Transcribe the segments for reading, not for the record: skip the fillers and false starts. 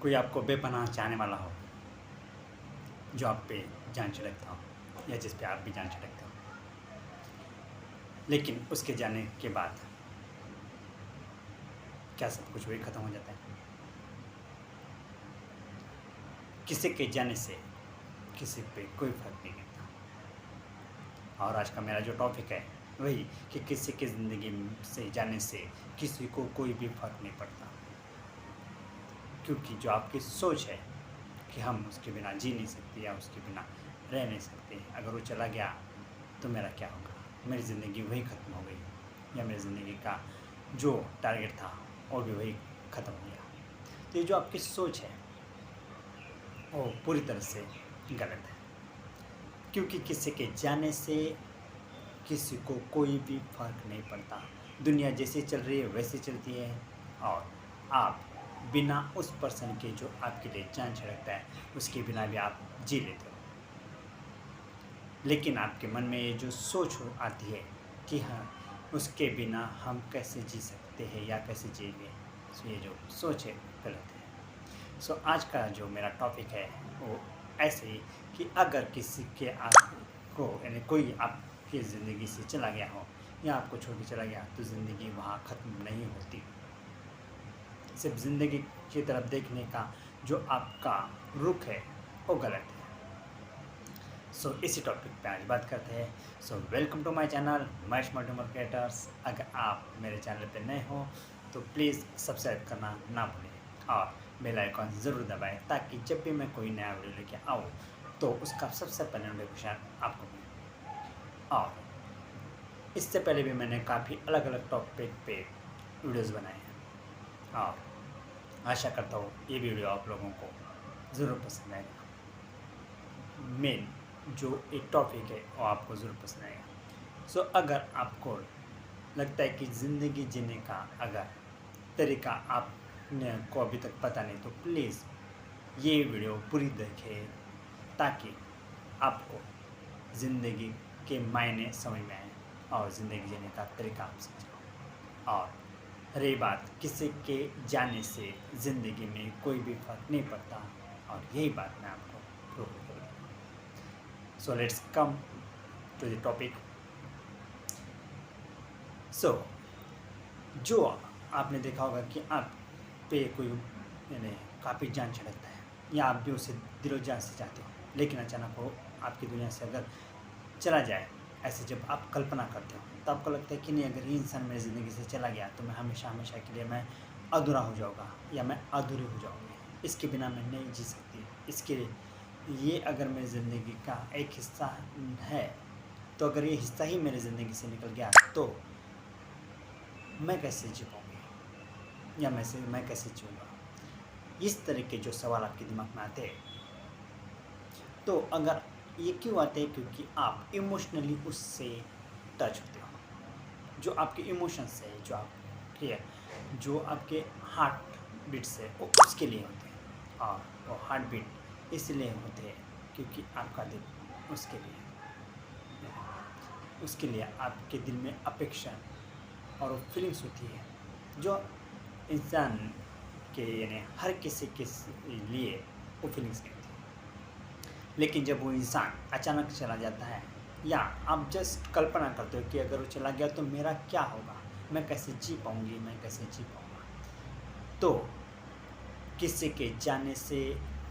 कोई आपको बेपनाह चाहने वाला हो, जो आप पे जान छिड़कता हो या जिस पे आप भी जान छिड़कते हो, लेकिन उसके जाने के बाद क्या सब कुछ वही ख़त्म हो जाता है? किसी के जाने से किसी पे कोई फ़र्क नहीं पड़ता। और आज का मेरा जो टॉपिक है वही कि किसी की ज़िंदगी से जाने से किसी को कोई भी फ़र्क नहीं पड़ता, क्योंकि जो आपकी सोच है कि हम उसके बिना जी नहीं सकते या उसके बिना रह नहीं सकते, अगर वो चला गया तो मेरा क्या होगा, मेरी ज़िंदगी वही ख़त्म हो गई, या मेरी ज़िंदगी का जो टारगेट था वो भी वही ख़त्म हो गया। तो ये जो आपकी सोच है वो पूरी तरह से गलत है, क्योंकि किसी के जाने से किसी को कोई भी फ़र्क नहीं पड़ता। दुनिया जैसी चल रही है वैसे चलती है, और आप बिना उस पर्सन के जो आपके लिए जान छिड़कता है उसके बिना भी आप जी लेते हो। लेकिन आपके मन में ये जो सोच आती है कि हाँ, उसके बिना हम कैसे जी सकते हैं या कैसे जिएंगे, सो ये जो सोच है गलत है। सो आज का जो मेरा टॉपिक है वो ऐसे ही कि अगर किसी के आपको यानी कोई आपकी ज़िंदगी से चला गया हो या आपको छोड़ के चला गया, तो ज़िंदगी वहाँ ख़त्म नहीं होती। सिर्फ ज़िंदगी की तरफ देखने का जो आपका रुख है वो गलत है। सो इसी टॉपिक पे आज बात करते हैं। So welcome to my channel mash multimal creators. अगर आप मेरे चैनल पे नए हो तो प्लीज़ सब्सक्राइब करना ना भूलें और बेल आइकन ज़रूर दबाएं, ताकि जब भी मैं कोई नया वीडियो लेके आऊँ तो उसका सबसे पहले नोटिफिकेशन आपको मिले। और इससे पहले भी मैंने काफ़ी अलग अलग टॉपिक पे वीडियोज़ बनाए हैं, और आशा करता हूँ ये वीडियो आप लोगों को ज़रूर पसंद आएगा। मेन जो एक टॉपिक है वो आपको ज़रूर पसंद आएगा। सो अगर आपको लगता है कि ज़िंदगी जीने का अगर तरीका आपने को अभी तक पता नहीं, तो प्लीज़ ये वीडियो पूरी देखें, ताकि आपको ज़िंदगी के मायने समझ में आए और ज़िंदगी जीने का तरीका आप समझें। और रही बात किसी के जाने से ज़िंदगी में कोई भी फ़र्क नहीं पड़ता, और यही बात मैं आपको प्रूव करूँगा। So let's come to the topic. So जो आपने देखा होगा कि आप पे कोई यानी काफ़ी जान छिड़कता है, या आप भी उसे दिलो जान से चाहते हो, लेकिन अचानक वो आपकी दुनिया से अगर चला जाए, ऐसे जब आप कल्पना करते हो तो आपको लगता है कि नहीं, अगर ये इंसान मेरी ज़िंदगी से चला गया तो मैं हमेशा हमेशा के लिए मैं अधूरा हो जाऊँगा या मैं अधूरी हो जाऊँगी, इसके बिना मैं नहीं जी सकती। इसके ये अगर मेरी ज़िंदगी का एक हिस्सा है, तो अगर ये हिस्सा ही मेरी ज़िंदगी से निकल गया तो मैं कैसे जी पाऊँगी या मैं कैसे जीऊँगा। इस तरह के जो सवाल आपके दिमाग में आते हैं, तो अगर ये क्यों आते हैं, क्योंकि आप इमोशनली उससे टच होते हो। जो आपके इमोशंस है, जो आपके हार्ट बीट्स है, वो उसके लिए होते हैं, और वो हार्ट बीट इसलिए होते हैं क्योंकि आपका दिल उसके लिए आपके दिल में अपेक्षा और वो फीलिंग्स होती है, जो इंसान के यानी हर किसी के लिए वो फीलिंग्स नहीं होती। लेकिन जब वो इंसान अचानक चला जाता है, या आप जस्ट कल्पना करते हो कि अगर वो चला गया तो मेरा क्या होगा, मैं कैसे जी पाऊँगी, मैं कैसे जी पाऊँगा, तो किसी के जाने से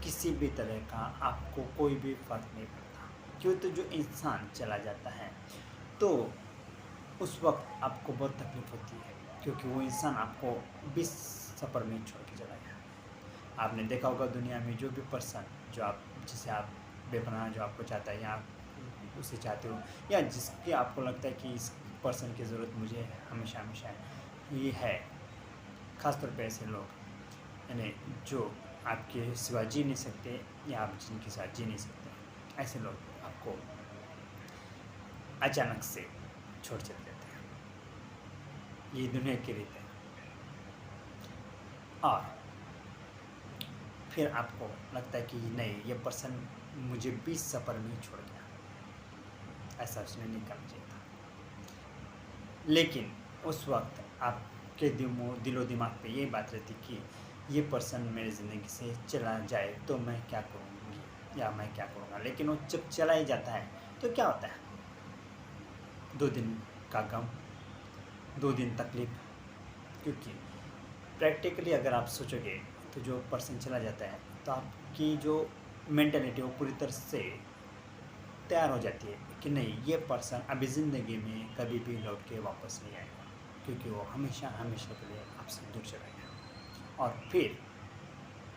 किसी भी तरह का आपको कोई भी फ़र्क नहीं पड़ता। क्यों? तो जो इंसान चला जाता है तो उस वक्त आपको बहुत तकलीफ़ होती है, क्योंकि वो इंसान आपको बीच सफ़र में छोड़ के चला गया। आपने देखा होगा दुनिया में जो भी पर्सन जिसे आप बेपनाह जो आपको चाहता है, या आप उसे चाहते हो, या जिसकी आपको लगता है कि इस पर्सन की ज़रूरत मुझे हमेशा हमेशा ये है, ख़ासतौर पे ऐसे लोग यानी जो आपके सिवा जी नहीं सकते, या आप जिनके साथ जी नहीं सकते, ऐसे लोग आपको अचानक से छोड़ चले जाते हैं। ये दुनिया की रीत है। और फिर आपको लगता है कि नहीं, ये पर्सन मुझे बीच सफ़र में ही छोड़ गया, ऐसा उसने नहीं करना चाहिए था। लेकिन उस वक्त आपके दिलो दिमाग पे ये बात रहती कि ये पर्सन मेरी ज़िंदगी से चला जाए तो मैं क्या करूँगी या मैं क्या करूँगा, लेकिन वो जब चला ही जाता है तो क्या होता है, 2 दिन का गम, 2 दिन तकलीफ। क्योंकि प्रैक्टिकली अगर आप सोचोगे तो जो पर्सन चला जाता है तो आपकी जो मेंटालिटी वो पूरी तरह से तैयार हो जाती है कि नहीं, ये पर्सन अभी ज़िंदगी में कभी भी लौट के वापस नहीं आएगा, क्योंकि वो हमेशा हमेशा के लिए आपसे दूर चला गया। और फिर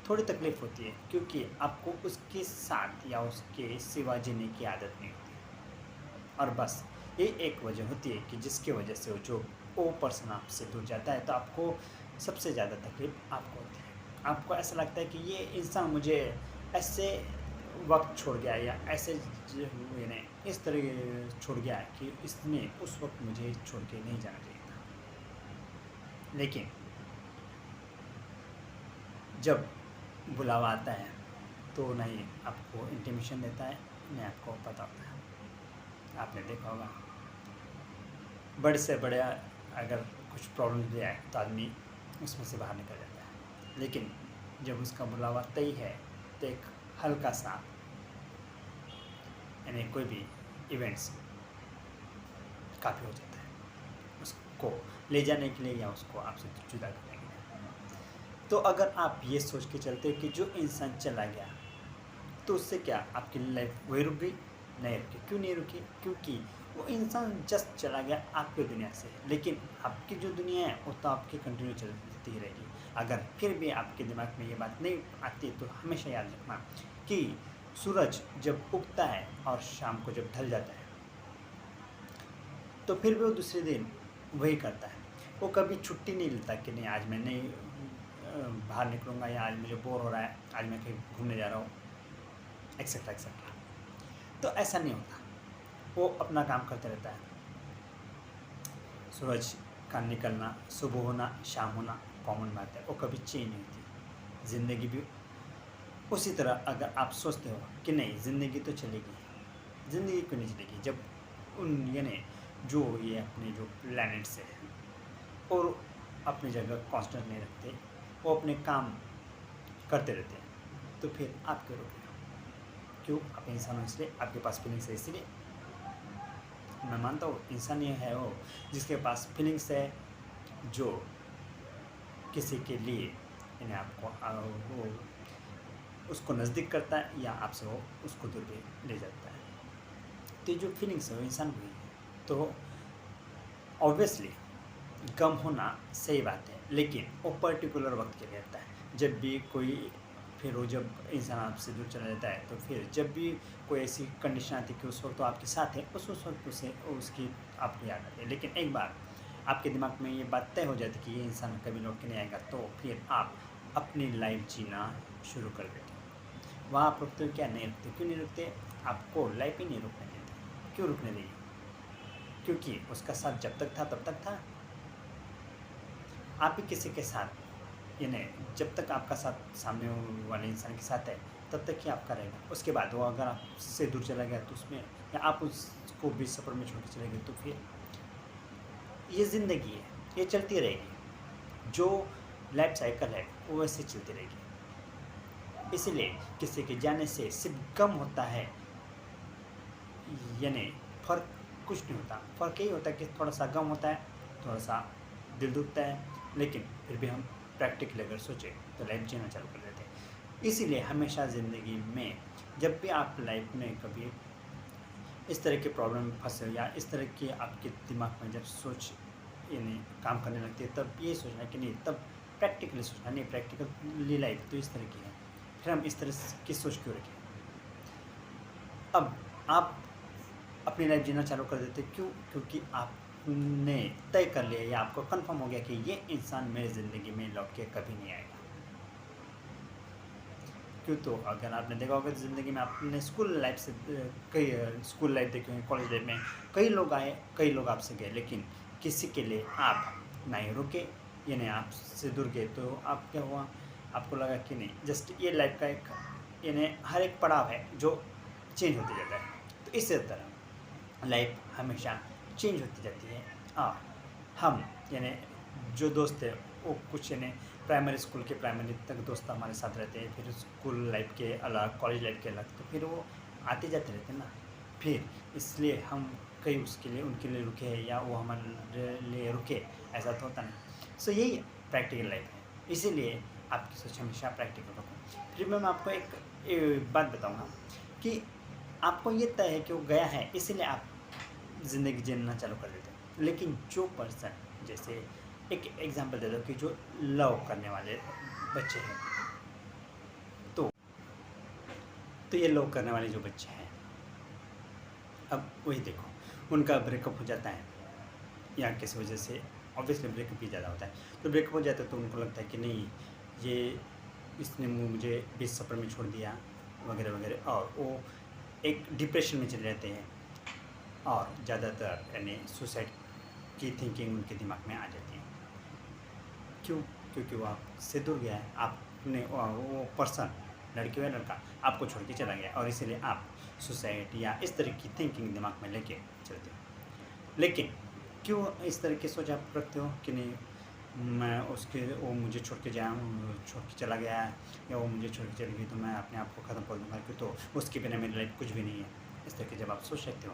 थोड़ी तकलीफ़ होती है क्योंकि आपको उसके साथ या उसके सिवा जीने की आदत नहीं होती। और बस ये एक वजह होती है कि जिसकी वजह से वो पर्सन आपसे दूर जाता है तो आपको सबसे ज़्यादा तकलीफ़ आपको होती है। आपको ऐसा लगता है कि ये इंसान मुझे ऐसे वक्त छोड़ गया या ऐसे यानी इस तरह छोड़ गया कि इसने उस वक्त मुझे छोड़ के नहीं जाना चाहिए था। लेकिन जब बुलावा आता है तो नहीं आपको इंटीमेशन देता है, नहीं आपको पता होता है। आपने देखा होगा बड़े से बड़े अगर कुछ प्रॉब्लम भी आए तो आदमी उसमें से बाहर निकल जाता है, लेकिन जब उसका बुलावा तय है तो एक हल्का सा यानी कोई भी इवेंट्स काफ़ी हो जाता है उसको ले जाने के लिए या उसको आपसे जुदा करने के लिए। तो अगर आप ये सोच के चलते हो कि जो इंसान चला गया तो उससे क्या आपकी लाइफ वही रुक गई, नहीं रुकी। क्यों नहीं रुकी? क्योंकि वो इंसान जस्ट चला गया आपकी दुनिया से, लेकिन आपकी जो दुनिया है वो तो आपकी कंटिन्यू चलती रहेगी। अगर फिर भी आपके दिमाग में ये बात नहीं आती तो हमेशा याद रखना कि सूरज जब उगता है और शाम को जब ढल जाता है तो फिर भी वो दूसरे दिन वही करता है। वो कभी छुट्टी नहीं लेता कि नहीं आज मैं नहीं बाहर निकलूँगा या आज मुझे बोर हो रहा है, आज मैं कहीं घूमने जा रहा हूँ, एक्सेट्रा एक्सेट्रा। तो ऐसा नहीं होता, वो अपना काम करते रहता है। सूरज का निकलना, सुबह होना, शाम होना कॉमन बात है, वो कभी चेंज नहीं होती। ज़िंदगी भी उसी तरह अगर आप सोचते हो कि नहीं ज़िंदगी तो चलेगी, ज़िंदगी क्यों नहीं चलेगी जब उन यानी जो ये अपने जो प्लैनेट्स है और अपनी जगह कांस्टेंट नहीं रखते, वो अपने काम करते रहते हैं, तो फिर आप क्यों रुके? क्यों? आप इंसान हो इसलिए, आपके पास फीलिंग्स है इसलिए। मैं मानता हूँ इंसान ये है वो जिसके पास फीलिंग्स है, जो किसी के लिए यानी आपको वो उसको नज़दीक करता है या आपसे वो उसको दूर भी ले जाता है। तो ये जो फीलिंग्स है वो इंसान को ही है। तो ऑब्वियसली गम होना सही बात है, लेकिन वो पर्टिकुलर वक्त के लिए रहता है। जब भी कोई फिर वो जब इंसान आपसे दूर चला जाता है तो फिर जब भी कोई ऐसी कंडीशन आती है कि उस वक्त तो आपके साथ है, उस वक्त उसे उसकी आपको याद आती है। लेकिन एक बार आपके दिमाग में ये बात तय हो जाती है कि ये इंसान कभी लौट के नहीं आएगा, तो फिर आप अपनी लाइफ जीना शुरू कर देते हो। वहाँ आप रुकते हो क्या? नहीं रुकते। क्यों नहीं रुकते? आपको लाइफ ही नहीं रुकने देती। क्यों रुकने देगी? क्योंकि उसका साथ जब तक था तब तक था। आप ही किसी के साथ यानी जब तक आपका साथ सामने वाले इंसान के साथ है तब तक ही आपका रहेगा। उसके बाद वो अगर आपसे दूर चला गया तो उसमें या आप उसको बीच सफ़र में छोड़ के चले गए तो फिर ये ज़िंदगी है, ये चलती रहेगी। जो लाइफ साइकिल है वो वैसे चलती रहेगी। इसलिए किसी के जाने से सिर्फ गम होता है, यानी फ़र्क कुछ नहीं होता। फ़र्क यही होता है कि थोड़ा सा गम होता है, थोड़ा सा दिल दुखता है, लेकिन फिर भी हम प्रैक्टिकली अगर सोचें तो लाइफ जीना चालू कर देते हैं। इसीलिए हमेशा ज़िंदगी में जब भी आप लाइफ में कभी इस तरह के प्रॉब्लम में फंसे हो या इस तरह की आपके दिमाग में जब सोच यानी काम करने लगती है, तब ये सोचना कि नहीं, तब प्रैक्टिकली सोचना नहीं, प्रैक्टिकली लाइफ तो इस तरह की है, फिर हम इस तरह की सोच क्यों रखें। अब आप अपनी लाइफ जीना चालू कर देते। क्यों? क्योंकि आपने तय कर लिया या आपको कंफर्म हो गया कि ये इंसान मेरी ज़िंदगी में लौट के कभी नहीं आएगा। क्यों? तो अगर आपने देखा होगा ज़िंदगी में आपने स्कूल लाइफ से कई स्कूल लाइफ देखी होगी, कॉलेज लाइफ में कई लोग आए, कई लोग आपसे गए, लेकिन किसी के लिए आप नहीं रुके यानी आपसे दूर गए। तो आप क्या हुआ? आपको लगा कि नहीं, जस्ट ये लाइफ का एक यानी हर एक पड़ाव है जो चेंज होते जाता है। तो इसी तरह लाइफ हमेशा चेंज होती जाती है। और हम यानी जो दोस्त है वो कुछ यानी प्राइमरी स्कूल के प्राइमरी तक दोस्त हमारे साथ रहते हैं, फिर स्कूल लाइफ के अलग, कॉलेज लाइफ के अलग, तो फिर वो आते जाते रहते हैं ना। फिर इसलिए हम कहीं उसके लिए उनके लिए रुके हैं या वो हमारे लिए रुके, ऐसा तो होता नहीं। सो यही प्रैक्टिकल लाइफ है, इसीलिए आपकी सोच हमेशा प्रैक्टिकल रखो। फिर मैं आपको एक बात बताऊँगा कि आपको ये तय है कि वो गया है, इसीलिए आप ज़िंदगी जीना चालू कर देते हैं। लेकिन जो पर्सन, जैसे एक एग्जांपल दे दो कि जो लव करने वाले बच्चे हैं, तो ये लव करने वाले जो बच्चे हैं, अब वही देखो उनका ब्रेकअप हो जाता है या किसी वजह से, ऑब्वियसली ब्रेकअप ही ज़्यादा होता है, तो ब्रेकअप हो जाता है तो उनको लगता है कि नहीं, ये इसने मुझे बीच सफ़र में छोड़ दिया वगैरह वगैरह, और वो एक डिप्रेशन में चले जाते हैं और ज़्यादातर यानी सुसाइड की थिंकिंग उनके दिमाग में आ जाती है। क्यों? क्योंकि वो आपसे दूर गया है, आपने वो पर्सन, लड़की या लड़का आपको छोड़ के चला गया, और इसीलिए आप सुसाइड या इस तरह की थिंकिंग दिमाग में लेके चलते हो। लेकिन क्यों इस तरह की सोच आप रखते हो कि नहीं, मैं उसके, वो मुझे छोड़ के छोड़ के चला गया है, या वो मुझे छोड़ के चली गई तो मैं अपने आप को ख़त्म कर दूँगा, क्यों, तो उसके बिना मेरी लाइफ कुछ भी नहीं है। इस तरह के जब आप सोच सकते हो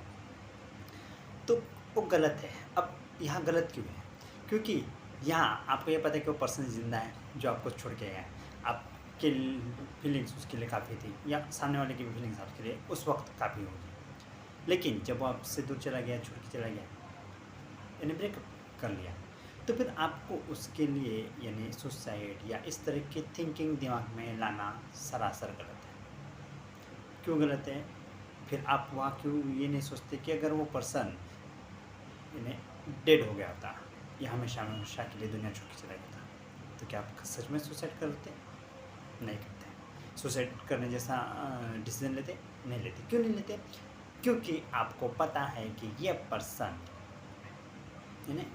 तो वो गलत है। अब यहाँ गलत क्यों है? क्योंकि यहाँ आपको ये पता है कि वो पर्सन ज़िंदा है जो आपको छोड़ के गया है, आपके फीलिंग्स उसके लिए काफ़ी थी, या सामने वाले की भी फीलिंग्स आपके लिए उस वक्त काफ़ी होगी। लेकिन जब वो आपसे दूर चला गया, छोड़ के चला गया, यानी ब्रेकअप कर लिया, तो फिर आपको उसके लिए यानी सुसाइड या इस तरह की थिंकिंग दिमाग में लाना सरासर गलत है। क्यों गलत है? फिर आप वहाँ क्यों ये नहीं सोचते कि अगर वो पर्सन यानी डेड हो गया होता या हमेशा हमेशा के लिए दुनिया छोड़ के चला गया था, तो क्या आप सच में सुसाइड करते? नहीं करते। सुसाइड करने जैसा डिसीजन लेते? नहीं लेते। क्यों नहीं लेते? क्योंकि आपको पता है कि ये पर्सन यानी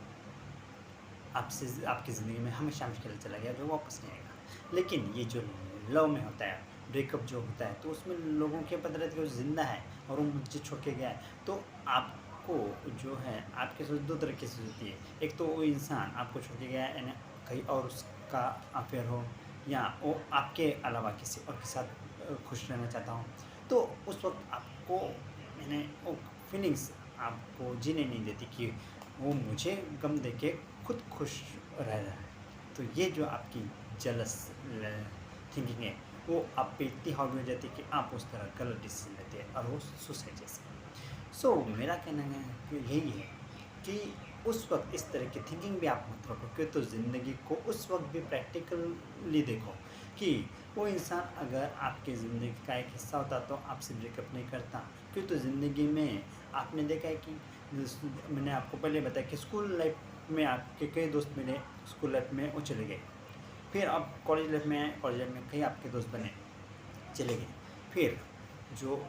आपसे, आपकी ज़िंदगी में हमेशा हमेशा के लिए चला गया, जो वापस नहीं आएगा। लेकिन ये जो लव में होता है, ब्रेकअप जो होता है, तो उसमें लोगों के पता रहता है कि वो ज़िंदा है और वो मुझे छोड़ के गया है, तो आपको जो है आपकी सोच दो तरीके से होती है। एक तो वो इंसान आपको छोड़ के गया है यानी कहीं और उसका अफेयर हो, या वो आपके अलावा किसी और के साथ खुश रहना चाहता हूँ, तो उस वक्त आपको यानी वो फीलिंग्स आपको जीने नहीं देती कि वो मुझे गम दे के खुद खुश रह रहा है। तो ये जो आपकी जलस थिंकिंग है, वो आप पे इतनी हावी हो जाती है कि आप उस तरह गलत डिसीजन लेते हैं, और वो सुसाइड जैसे। सो मेरा कहना है कि यही है कि उस वक्त इस तरह की थिंकिंग भी आप मत रखो, कि तो ज़िंदगी को उस वक्त भी प्रैक्टिकली देखो कि वो इंसान अगर आपकी ज़िंदगी का एक हिस्सा होता तो आपसे ब्रेकअप नहीं करता। क्यों, तो ज़िंदगी में आपने देखा है कि मैंने आपको पहले बताया कि स्कूल लाइफ में आपके कई दोस्त मिले, स्कूल लाइफ में वो चले गए, फिर आप कॉलेज लाइफ में आए, कॉलेज लाइफ में कई आपके दोस्त बने, चले गए, फिर जो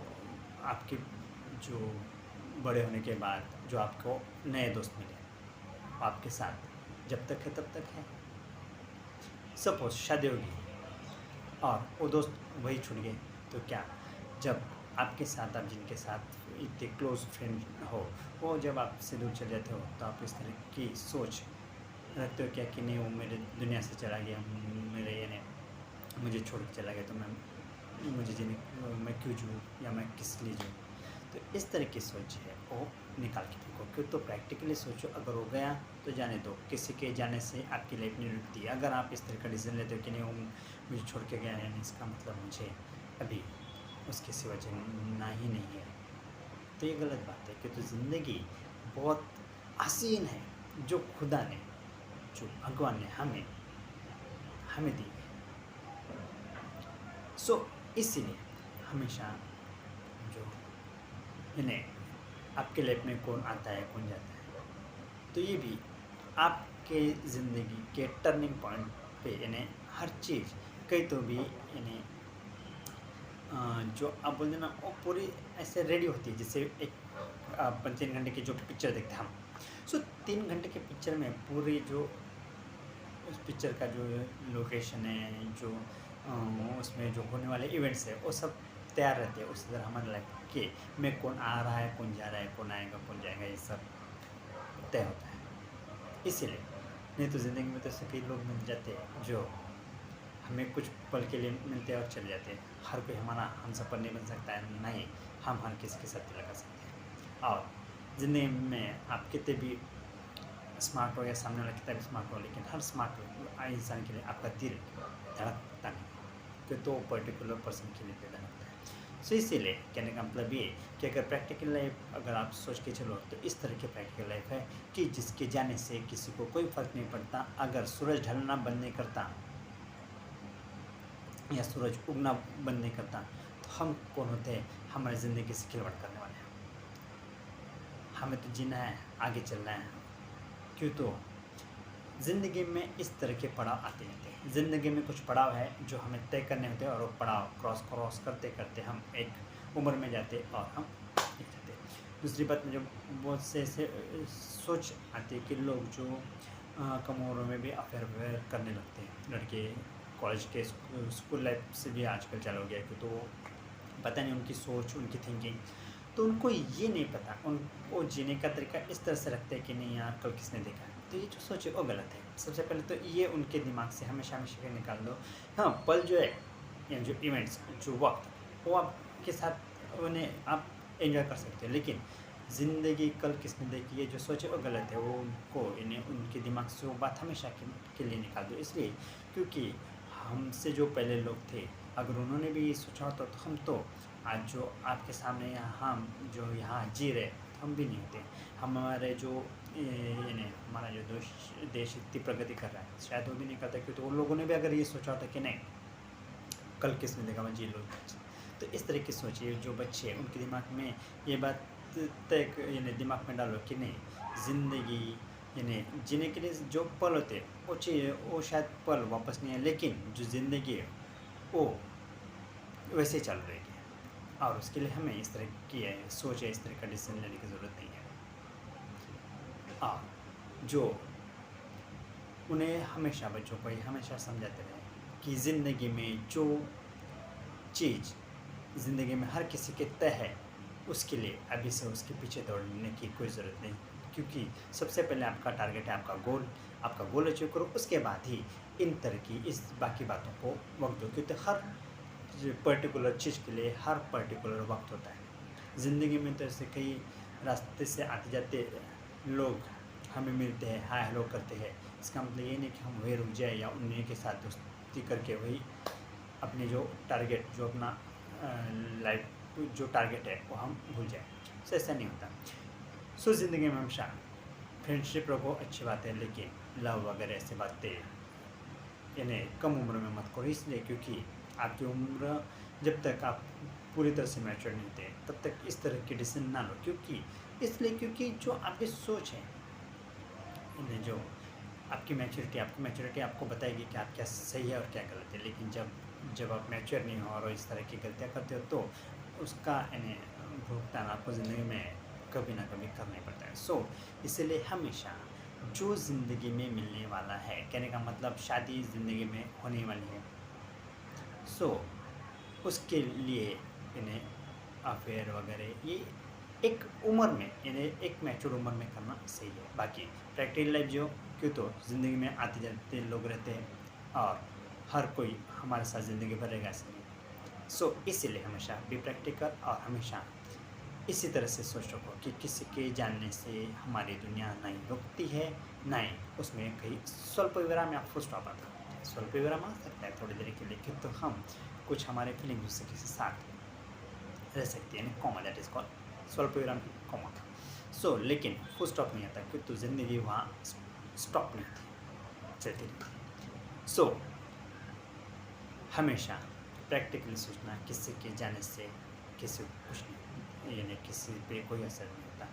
आपके जो बड़े होने के बाद जो आपको नए दोस्त मिले, आपके साथ जब तक है तब तक है। सपोज शादी होगी और वो दोस्त वही छूट गए, तो क्या, जब आपके साथ, आप जिनके साथ इतने क्लोज फ्रेंड हो, वो जब आपसे दूर चले जाते हो, तो आप इस तरह की सोच रखते हो क्या कि नहीं, वो मेरे दुनिया से चला गया, मेरे यानी मुझे छोड़ के चला गया, तो मैं क्यों जीऊँ या मैं किस लिए जीऊँ। तो इस तरह की सोच है वो निकाल के फेंको। क्यों, तो प्रैक्टिकली सोचो, अगर हो गया तो जाने दो, किसी के जाने से आपकी लाइफ नहीं रुकती। अगर आप इस तरह का डिसीजन लेते हो कि नहीं, वो मुझे छोड़ के गया है, इसका मतलब मुझे अभी उसके सिवा जीना ही नहीं है, तो ये गलत बात है। क्योंकि ज़िंदगी बहुत हसीन है जो खुदा ने, जो भगवान ने हमें दी है। सो इसीलिए हमेशा जो इन्हें आपके लाइफ में कौन आता है कौन जाता है, तो ये भी आपके ज़िंदगी के टर्निंग पॉइंट पे यानी हर चीज़ कहीं तो भी यानी जो आप बोलते ना, वो पूरी ऐसे रेडी होती है, जैसे एक 3 घंटे की जो पिक्चर देखते हैं हम। सो 3 घंटे के पिक्चर में पूरी जो उस पिक्चर का जो लोकेशन है, जो उसमें जो होने वाले इवेंट्स है, वो सब तैयार रहते हैं। उसी तरह हमारे लाइफ के में कौन आ रहा है, कौन जा रहा है, कौन आएगा, कौन जाएगा, ये सब तय होता है। इसीलिए नहीं तो ज़िंदगी में तो ऐसे कई लोग मिल जाते हैं जो हमें कुछ पल के लिए मिलते हैं और चले जाते हैं। हर कोई हमारा हमसफ़र नहीं बन सकता है, नहीं हम हर किसी के साथ लगा सकते हैं। और ज़िंदगी में आप कितने भी स्मार्ट हो या सामने वाला कितना भी स्मार्ट हो, लेकिन हर स्मार्ट इंसान के लिए आपका दिल धड़कता नहीं, कि तो पर्टिकुलर पर्सन के लिए भी धड़कता है। सो इसीलिए कहने का मतलब ये कि अगर प्रैक्टिकल लाइफ अगर आप सोच के चलो तो इस तरह की प्रैक्टिकल लाइफ है कि जिसके जाने से किसी को कोई फ़र्क नहीं पड़ता। अगर सूरज ढलना बंद नहीं करता या सूरज उगना बंद नहीं करता तो हम कौन होते हैं हमारी ज़िंदगी से खिलवाड़ करने वाले हैं। हमें तो जीना है, आगे चलना है। क्यों तो ज़िंदगी में इस तरह के पड़ाव आते रहते हैं। ज़िंदगी में कुछ पड़ाव है जो हमें तय करने होते हैं और वो पड़ाव क्रॉस करते करते हम एक उम्र में जाते और हम एक जाते। दूसरी बात में जो बहुत से ऐसे सोच आती है कि लोग जो कम उम्र में भी अफेयर करने लगते हैं। लड़के कॉलेज के स्कूल लाइफ से भी आजकल चालू हो गया है कि तो पता नहीं उनकी सोच उनकी थिंकिंग, तो उनको ये नहीं पता, उनको जीने का तरीका इस तरह से रखते हैं कि नहीं यार कल किसने देखा है। तो ये जो सोच है वो गलत है। सबसे पहले तो ये उनके दिमाग से हमेशा हमेशा निकाल दो। हाँ, पल जो है या जो इवेंट्स जो वक्त वो आपके साथ उन्हें आप एंजॉय कर सकते हो, लेकिन ज़िंदगी कल किसने देखी है जो सोचे वो गलत है। वो उनको इन्हें उनके दिमाग से वो बात हमेशा के लिए निकाल दो। इसलिए क्योंकि हमसे जो पहले लोग थे अगर उन्होंने भी ये सोचा होता तो हम तो आज जो आपके सामने यहाँ हम जो यहाँ जी रहे तो हम भी नहीं होते। हमारे जो यानी हमारा जो देश इतनी प्रगति कर रहा है शायद वो भी नहीं करता, क्योंकि उन लोगों ने भी अगर ये सोचा होता कि नहीं कल किसने देखा मैं जी लूँ। तो इस तरह की सोचिए जो बच्चे हैं उनके दिमाग में ये बात तय यानी दिमाग में डालो कि नहीं ज़िंदगी यानी जीने के लिए जो पल होते हैं वो चाहिए, वो शायद पल वापस नहीं है, लेकिन जो ज़िंदगी है वो वैसे चल रही है। और उसके लिए हमें इस तरह की सोच है, इस तरह का डिसीजन लेने की ज़रूरत नहीं है। और जो उन्हें हमेशा बच्चों को ये हमेशा समझाते रहे कि ज़िंदगी में जो चीज़ ज़िंदगी में हर किसी के तय है उसके लिए अभी से उसके पीछे दौड़ने की कोई ज़रूरत नहीं, क्योंकि सबसे पहले आपका टारगेट है आपका गोल अचीव करो, उसके बाद ही इन तरह की इस बाकी बातों को वक्त दो। क्योंकि हर पर्टिकुलर चीज़ के लिए हर पर्टिकुलर वक्त होता है। ज़िंदगी में तो ऐसे कई रास्ते से आते जाते लोग हमें मिलते हैं, हाय हेलो करते हैं। इसका मतलब ये नहीं कि हम वही रुक जाए या उन्हीं के साथ दोस्ती करके वही अपने जो टारगेट जो अपना लाइफ जो टारगेट है वो हम भूल जाए। सो ऐसा नहीं होता। सो ज़िंदगी में हमेशा फ्रेंडशिप रखो, अच्छी बात है, लेकिन लव वगैरह ऐसी बातें यानी कम उम्र में मत करो। इसलिए क्योंकि आपकी उम्र जब तक आप पूरी तरह से मैच्योर नहीं थे तब तक इस तरह की डिसीजन ना लो। क्योंकि जो आपकी सोच है यानी जो आपकी मैच्योरिटी आपको बताएगी कि आप क्या सही है और क्या गलत है। लेकिन जब आप मैच्योर नहीं हो और इस तरह की गलतियाँ करते हो तो उसका यानी भुगतान आपको ज़िंदगी में कभी ना कभी करना ही पड़ता है। सो इसीलिए हमेशा जो ज़िंदगी में मिलने वाला है, कहने का मतलब शादी ज़िंदगी में होने वाली है, सो उसके लिए यानी अफेयर वगैरह ये एक उम्र में यानी एक मैच्योर उम्र में करना सही है। बाकी प्रैक्टिकल लाइफ जो क्यों तो ज़िंदगी में आते जाते लोग रहते हैं और हर कोई हमारे साथ ज़िंदगी भर रहेगा ऐसे नहीं। सो इसीलिए हमेशा बी प्रैक्टिकल और हमेशा इसी तरह से सोच रखो कि किसी के जानने से हमारी दुनिया नहीं रुकती है, नहीं उसमें कहीं स्वल्प विराम या फुल स्टॉप आता है। स्वल्प विराम आ सकता है थोड़ी देर के लिए, तो हम कुछ हमारे फीलिंग दूसरे के साथ रह सकती है, यानी कॉमा, दैट इज़ कॉल्ड स्वल्प विराम कॉमा। सो लेकिन फुल स्टॉप नहीं आता क्योंकि तो ज़िंदगी वहाँ स्टॉप नहीं होती, चलती रहती। सो हमेशा प्रैक्टिकली सोचना, किसी के जाने से किसी को कुछ नहीं यानी किसी पे कोई असर नहीं होता।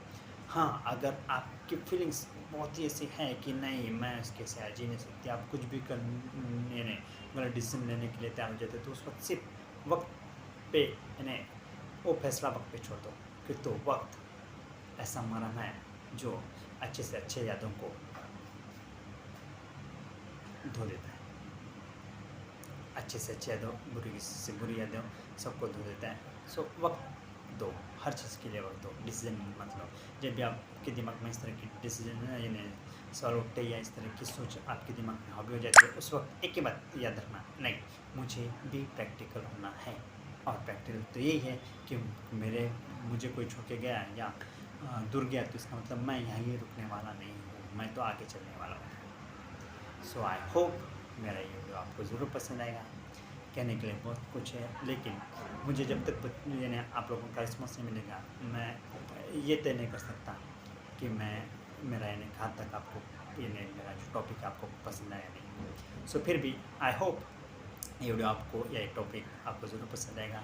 हाँ, अगर आपकी फीलिंग्स बहुत ही ऐसी हैं कि नहीं मैं इसके साथ जी नहीं सकती, आप कुछ भी कर यानी गलत डिसीजन लेने के लिए तैयार हो जाते तो उस वक्त सिर्फ वक्त पे यानी वो फैसला वक्त पे छोड़ दो। कि तो वक्त ऐसा मरहम है जो अच्छे से अच्छे यादों को धो देता है, अच्छे से अच्छे यादों बुरी से बुरी यादों सबको धो देता है। सो वक्त दो, हर चीज़ के लिए वक्त दो, डिसीजन मत लो। जब भी आपके दिमाग में इस तरह की डिसीजन यानी सवाल उठते या इस तरह की सोच आपके दिमाग में हावी हो जाती है, उस वक्त एक ही बात याद रखना, नहीं, मुझे भी प्रैक्टिकल होना है। और प्रैक्टिकल तो यही है कि मुझे कोई छोड़ के गया या दूर गया तो इसका मतलब मैं यहीं रुकने वाला नहीं हूँ, मैं तो आगे चलने वाला हूँ। सो आई होप मेरा ये वीडियो आपको ज़रूर पसंद आएगा। कहने के लिए बहुत कुछ है, लेकिन मुझे जब तक यानी आप लोगों का रिस्पॉन्स नहीं मिलेगा, मैं ये तय नहीं कर सकता कि मेरा यानी कहाँ तक आपको यानी मेरा जो टॉपिक है आपको पसंद आया नहीं। सो फिर भी आई होप ये वीडियो आपको या ये टॉपिक आपको ज़रूर पसंद आएगा।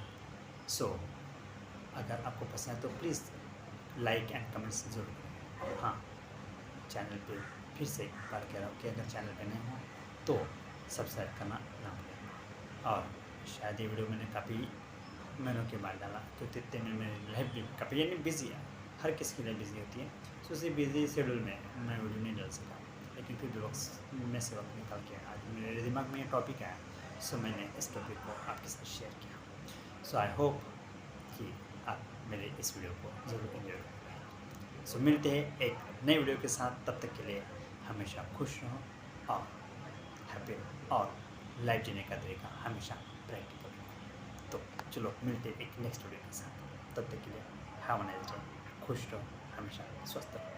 सो अगर आपको पसंद है तो प्लीज़ लाइक एंड कमेंट्स ज़रूर करें। और हाँ, चैनल पे फिर से एक बार कह रहा हूँ कि अगर चैनल पे नए हो तो सब्सक्राइब करना ना भूलें। और शायद ये वीडियो मैंने काफ़ी महीनों के बाद डाला, क्योंकि इतने में मेरी लाइफ भी काफ़ी यानी बिज़ी है, हर किसी की लाइफ बिज़ी होती है। सो उसी बिज़ी शेड्यूल में मैं वीडियो नहीं डाल सका, लेकिन फिर भी वक्त में से वक्त निकाल के आज मेरे दिमाग में ये टॉपिक आया, सो मैंने इस टॉपिक को आपके साथ शेयर किया। सो आई होप कि आप मेरे इस वीडियो को ज़रूर एंजॉय करेंगे। सो मिलते हैं एक नए वीडियो के साथ, तब तक के लिए हमेशा खुश रहो और हैप्पी रहो, और लाइफ जीने का तरीका हमेशा प्रैक्टिकल रहो। तो चलो मिलते हैं एक नेक्स्ट वीडियो के साथ, तब तक के लिए हैव अ नाइस डे, खुश रहो, हमेशा स्वस्थ रहो।